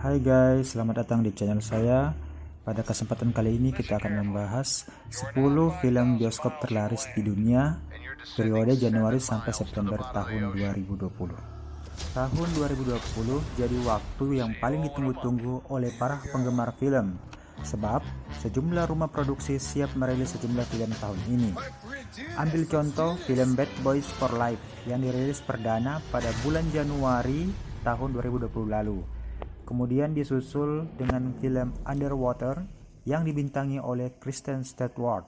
Hai guys, selamat datang di channel saya. Pada kesempatan kali ini kita akan membahas 10 film bioskop terlaris di dunia periode Januari sampai September tahun 2020. Tahun 2020 jadi waktu yang paling ditunggu-tunggu oleh para penggemar film, sebab sejumlah rumah produksi siap merilis sejumlah film tahun ini. Ambil contoh film Bad Boys for Life yang dirilis perdana pada bulan Januari tahun 2020 lalu. Kemudian disusul dengan film Underwater yang dibintangi oleh Kristen Stewart.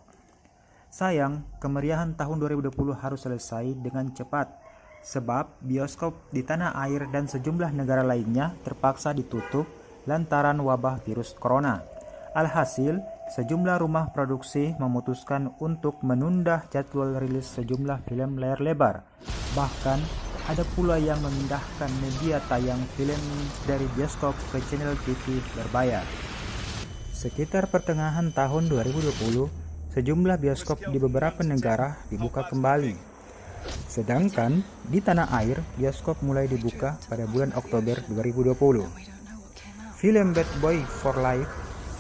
Sayang, kemeriahan tahun 2020 harus selesai dengan cepat, sebab bioskop di tanah air dan sejumlah negara lainnya terpaksa ditutup lantaran wabah virus corona. Alhasil, sejumlah rumah produksi memutuskan untuk menunda jadwal rilis sejumlah film layar lebar. Bahkan, ada pula yang memindahkan media tayang film dari bioskop ke channel TV berbayar. Sekitar pertengahan tahun 2020, sejumlah bioskop di beberapa negara dibuka kembali. Sedangkan di tanah air, bioskop mulai dibuka pada bulan Oktober 2020. Film Bad Boy for Life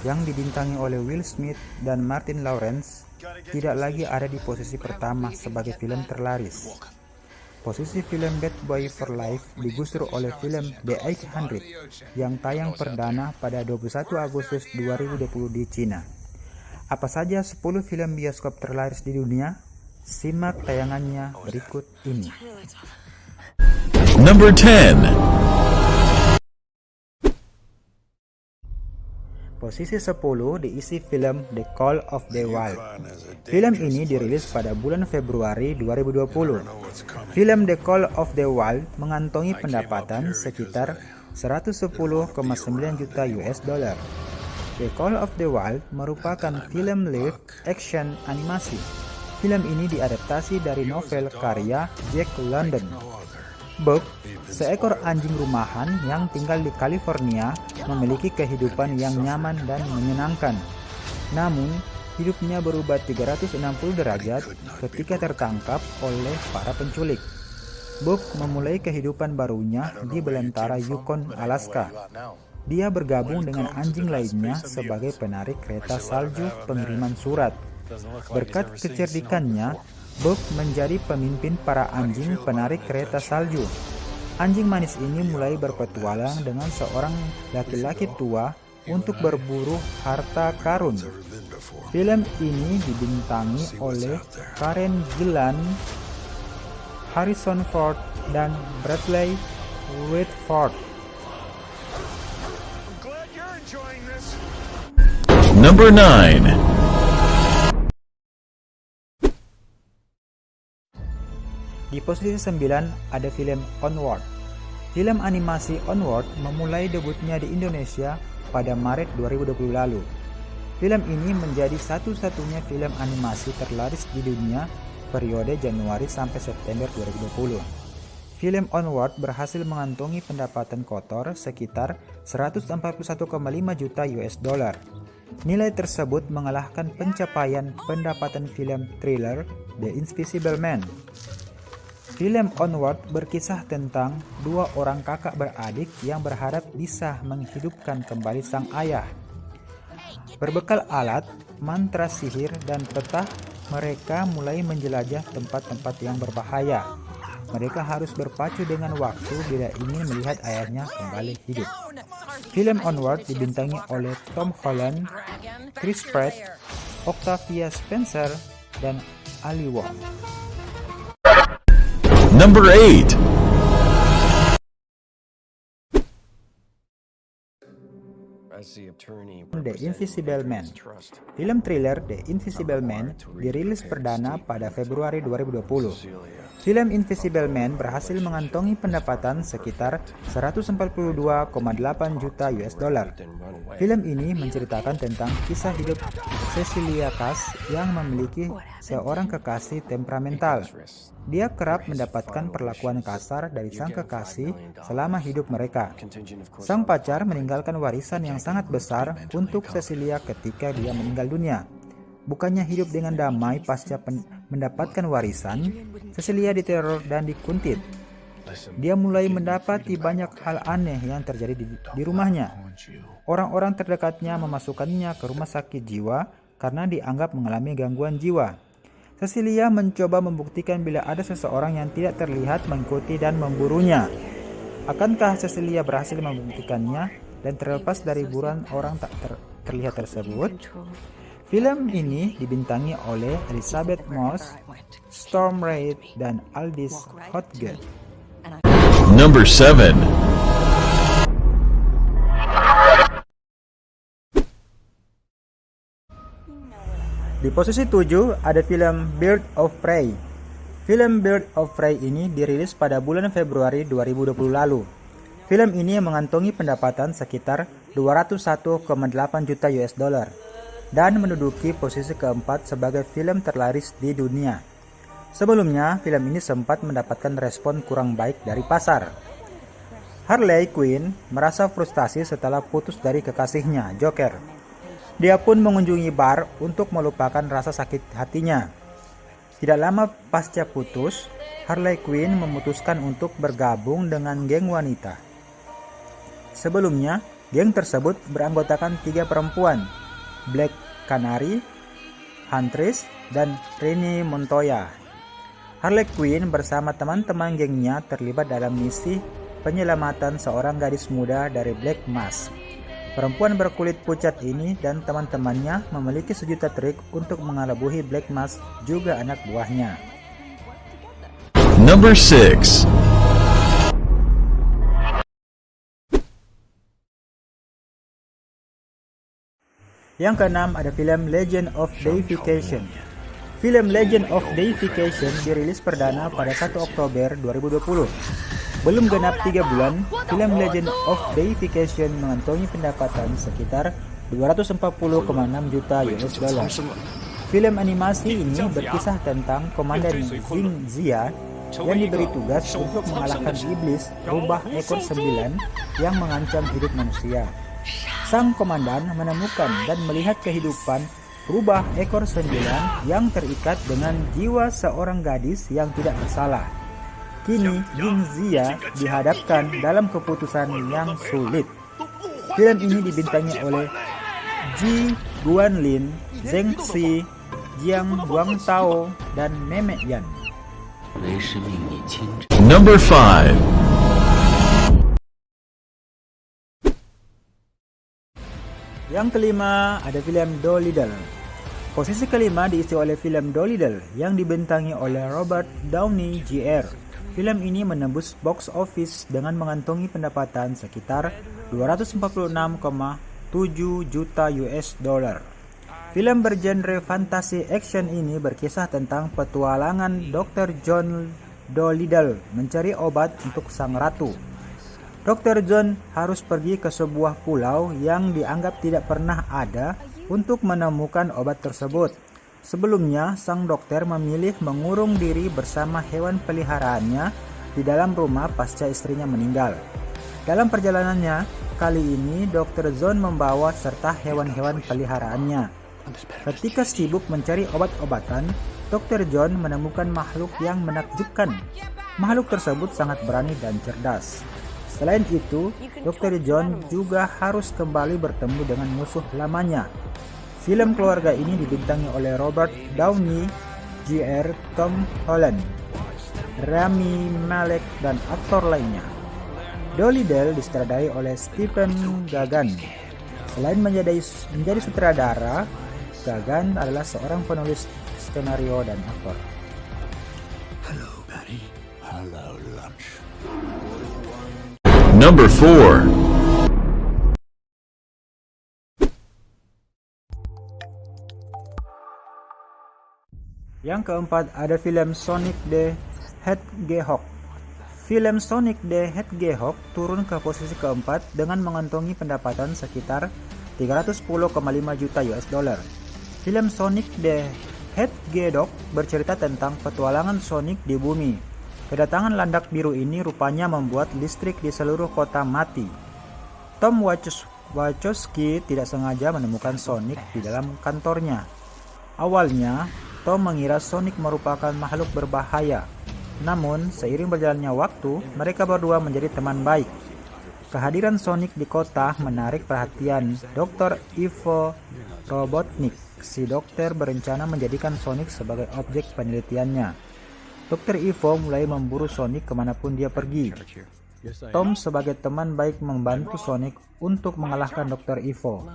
yang dibintangi oleh Will Smith dan Martin Lawrence tidak lagi ada di posisi pertama sebagai film terlaris. Posisi film Bad Boy for Life digusur oleh film The 800 yang tayang perdana pada 21 Agustus 2020 di Cina. Apa saja 10 film bioskop terlaris di dunia? Simak tayangannya berikut ini. Number 10. Posisi 10 diisi film The Call of the Wild. Film ini dirilis pada bulan Februari 2020. Film The Call of the Wild mengantongi pendapatan sekitar 110,9 juta US dollar. The Call of the Wild merupakan film live action animasi. Film ini diadaptasi dari novel karya Jack London. Buck, seekor anjing rumahan yang tinggal di California, memiliki kehidupan yang nyaman dan menyenangkan. Namun, hidupnya berubah 360 derajat ketika tertangkap oleh para penculik. Buck memulai kehidupan barunya di belantara Yukon, Alaska. Dia bergabung dengan anjing lainnya sebagai penarik kereta salju pengiriman surat. Berkat kecerdikannya, Buck menjadi pemimpin para anjing penarik kereta salju. Anjing manis ini mulai berpetualang dengan seorang laki-laki tua untuk berburu harta karun. Film ini dibintangi oleh Karen Gillan, Harrison Ford, dan Bradley Whitford. Number 9. Di posisi 9 ada film Onward. Film animasi Onward memulai debutnya di Indonesia pada Maret 2020 lalu. Film ini menjadi satu-satunya film animasi terlaris di dunia periode Januari sampai September 2020. Film Onward berhasil mengantongi pendapatan kotor sekitar 141,5 juta US dollar. Nilai tersebut mengalahkan pencapaian pendapatan film thriller The Invisible Man. Film Onward berkisah tentang dua orang kakak beradik yang berharap bisa menghidupkan kembali sang ayah. Berbekal alat, mantra sihir, dan peta, mereka mulai menjelajah tempat-tempat yang berbahaya. Mereka harus berpacu dengan waktu bila ingin melihat ayahnya kembali hidup. Film Onward dibintangi oleh Tom Holland, Chris Pratt, Octavia Spencer, dan Ali Wong. Number 8. The Invisible Man. Film thriller The Invisible Man dirilis perdana pada Februari 2020. Film Invisible Man berhasil mengantongi pendapatan sekitar 142,8 juta US dollar. Film ini menceritakan tentang kisah hidup Cecilia Cass yang memiliki seorang kekasih temperamental. Dia kerap mendapatkan perlakuan kasar dari sang kekasih selama hidup mereka. Sang pacar meninggalkan warisan yang sangat besar untuk Cecilia ketika dia meninggal dunia. Bukannya hidup dengan damai pasca mendapatkan warisan, Cecilia diteror dan dikuntit. dia mulai mendapati banyak hal aneh yang terjadi di rumahnya. Orang-orang terdekatnya memasukkannya ke rumah sakit jiwa karena dianggap mengalami gangguan jiwa. Cecilia mencoba membuktikan bila ada seseorang yang tidak terlihat mengikuti dan memburunya. Akankah Cecilia berhasil membuktikannya dan terlepas dari buruan orang tak terlihat tersebut? Film ini dibintangi oleh Elizabeth Moss, Storm Reid, dan Aldis Hodge. Number 7. Di posisi 7 ada film Birds of Prey. Film Birds of Prey ini dirilis pada bulan Februari 2020 lalu. Film ini mengantongi pendapatan sekitar 201,8 juta US dollar dan menduduki posisi keempat sebagai film terlaris di dunia. Sebelumnya, film ini sempat mendapatkan respon kurang baik dari pasar. Harley Quinn merasa frustasi setelah putus dari kekasihnya, Joker. Dia pun mengunjungi bar untuk melupakan rasa sakit hatinya. Tidak lama pasca putus, Harley Quinn memutuskan untuk bergabung dengan geng wanita. Sebelumnya, geng tersebut beranggotakan 3 perempuan, Black Canary, Huntress, dan Renee Montoya. Harley Quinn bersama teman-teman gengnya terlibat dalam misi penyelamatan seorang gadis muda dari Black Mask. Perempuan berkulit pucat ini dan teman-temannya memiliki sejuta trik untuk mengelabuhi Black Mask, juga anak buahnya. Number 6. Yang keenam ada film Legend of Deification. Film Legend of Deification dirilis perdana pada 1 Oktober 2020. Belum genap 3 bulan, film Legend of Deification mengantongi pendapatan sekitar 240,6 juta US dollar. Film animasi ini berkisah tentang Komandan Jing Zia yang diberi tugas untuk mengalahkan iblis rubah ekor 9 yang mengancam hidup manusia. Sang komandan menemukan dan melihat kehidupan rubah ekor 9 yang terikat dengan jiwa seorang gadis yang tidak bersalah. Kini Jing Zia dihadapkan dalam keputusan yang sulit. Film ini dibintangi oleh Ji Guanlin, Zheng Xi, Jiang Guangtao, dan Meme Yan. Number 5. Yang kelima ada film Dolittle. Posisi kelima diisi oleh film Dolittle yang dibintangi oleh Robert Downey Jr. Film ini menembus box office dengan mengantongi pendapatan sekitar 246,7 juta US dollar. Film bergenre fantasi action ini berkisah tentang petualangan Dr. John Dolittle mencari obat untuk sang ratu. Dr. John harus pergi ke sebuah pulau yang dianggap tidak pernah ada untuk menemukan obat tersebut. Sebelumnya, sang dokter memilih mengurung diri bersama hewan peliharaannya di dalam rumah pasca istrinya meninggal. Dalam perjalanannya, kali ini Dr. John membawa serta hewan-hewan peliharaannya. Ketika sibuk mencari obat-obatan, Dr. John menemukan makhluk yang menakjubkan. Makhluk tersebut sangat berani dan cerdas. Selain itu, Dr. John juga harus kembali bertemu dengan musuh lamanya. Film keluarga ini dibintangi oleh Robert Downey Jr., Tom Holland, Rami Malek, dan aktor lainnya. Dolittle disutradarai oleh Stephen Gagan. Selain menjadi sutradara, Gagan adalah seorang penulis skenario dan aktor. Hello, Patty. Hello, lunch. Number 4. Yang keempat ada film Sonic the Hedgehog. Film Sonic the Hedgehog turun ke posisi keempat dengan mengantongi pendapatan sekitar 310,5 juta US dollar. Film Sonic the Hedgehog bercerita tentang petualangan Sonic di bumi. Kedatangan landak biru ini rupanya membuat listrik di seluruh kota mati. Tom Wachowski tidak sengaja menemukan Sonic di dalam kantornya. Awalnya, Tom mengira Sonic merupakan makhluk berbahaya. Namun, seiring berjalannya waktu, mereka berdua menjadi teman baik. Kehadiran Sonic di kota menarik perhatian Dr. Ivo Robotnik. Si dokter berencana menjadikan Sonic sebagai objek penelitiannya. Dr. Ivo mulai memburu Sonic kemanapun dia pergi. Tom sebagai teman baik membantu Sonic untuk mengalahkan Dr. Ivo.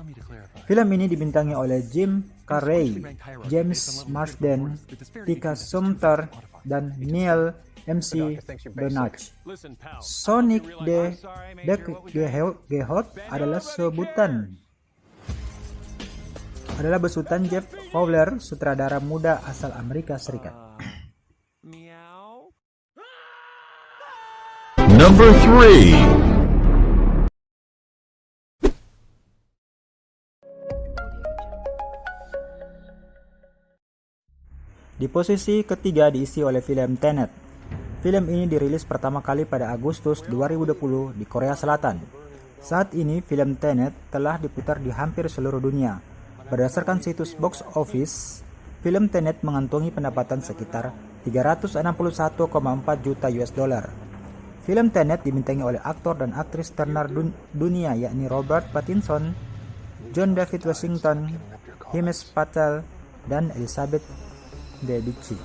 Film ini dibintangi oleh Jim Carrey, James Marsden, Tika Sumpter, dan Neil McDonough. Sonic the Hedgehog adalah besutan Jeff Fowler, sutradara muda asal Amerika Serikat. Number 3. Di posisi ketiga diisi oleh film Tenet. Film ini dirilis pertama kali pada Agustus 2020 di Korea Selatan. Saat ini film Tenet telah diputar di hampir seluruh dunia. Berdasarkan situs box office, film Tenet mengantongi pendapatan sekitar 361,4 juta US dollar. Film Tenet dibintangi oleh aktor dan aktris terkenal dunia yakni Robert Pattinson, John David Washington, Himesh Patel, dan Elizabeth Debicki.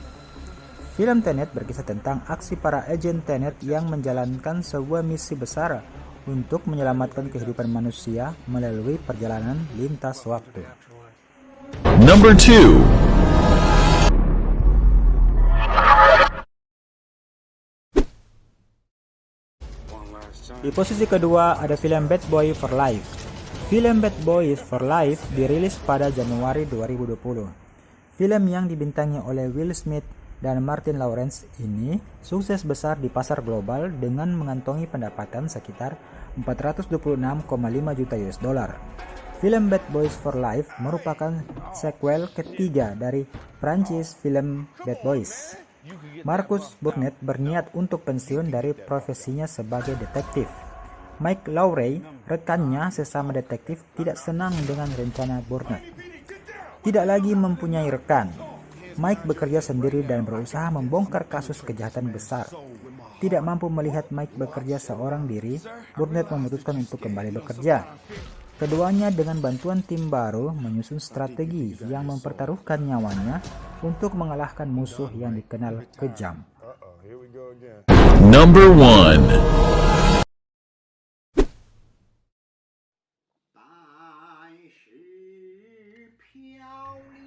Film Tenet berkisah tentang aksi para agen Tenet yang menjalankan sebuah misi besar untuk menyelamatkan kehidupan manusia melalui perjalanan lintas waktu. Number 2. Di posisi kedua ada film Bad Boy for Life. Film Bad Boys for Life dirilis pada Januari 2020. Film yang dibintangi oleh Will Smith dan Martin Lawrence ini sukses besar di pasar global dengan mengantongi pendapatan sekitar 426,5 juta US dollar. Film Bad Boys for Life merupakan sequel ketiga dari franchise film Bad Boys. Marcus Burnett berniat untuk pensiun dari profesinya sebagai detektif. Mike Lowrey, rekannya sesama detektif, tidak senang dengan rencana Burnett. Tidak lagi mempunyai rekan, Mike bekerja sendiri dan berusaha membongkar kasus kejahatan besar. Tidak mampu melihat Mike bekerja seorang diri, Burnett memutuskan untuk kembali bekerja. Keduanya dengan bantuan tim baru menyusun strategi yang mempertaruhkan nyawanya untuk mengalahkan musuh yang dikenal kejam. Number 1.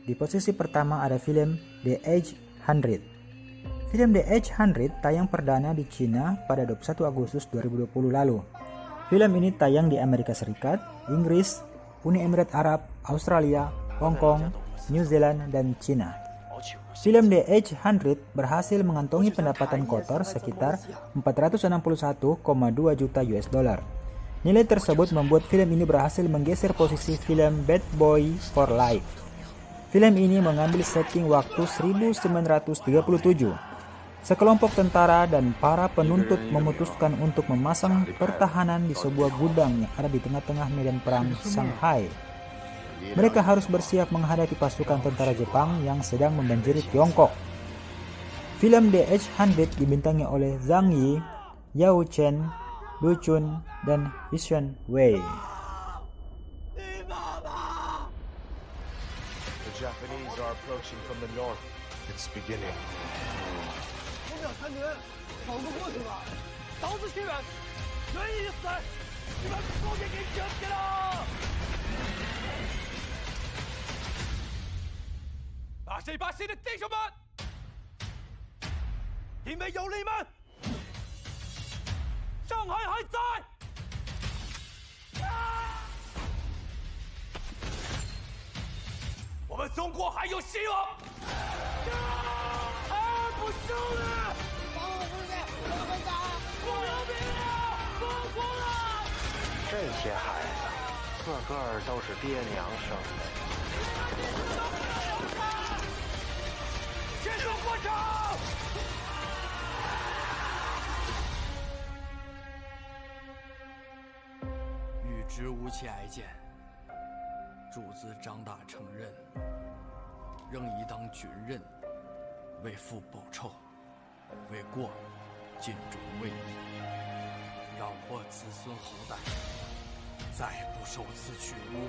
Di posisi pertama ada film The Age 100. Film The Age 100 tayang perdana di China pada 21 Agustus 2020 lalu. Film ini tayang di Amerika Serikat, Inggris, Uni Emirat Arab, Australia, Hong Kong, New Zealand, dan China. Film The Age 100 berhasil mengantongi pendapatan kotor sekitar 461,2 juta US dollar. Nilai tersebut membuat film ini berhasil menggeser posisi film Bad Boy for Life. Film ini mengambil setting waktu 1937. Sekelompok tentara dan para penuntut memutuskan untuk memasang pertahanan di sebuah gudang yang ada di tengah-tengah medan perang Shanghai. Mereka harus bersiap menghadapi pasukan tentara Jepang yang sedang membanjiri Tiongkok. Film The Age 100 dibintangi oleh Zhang Yi, Yao Chen, Du Chun, dan Vision Wei. The Japanese are approaching from the north. It's beginning. 跑不过去吧？刀子去远，愿意死！你们高点给卷起来！8080的弟兄们，因为有你们，上海还在。我们中国还有希望！不输了！ 这些孩子，个个都是爹娘生的。结束过程。欲知无其哀见，主子长大成人，仍宜当军人，为父报仇。为过尽忠为义，让我子孙后代再不受此屈辱。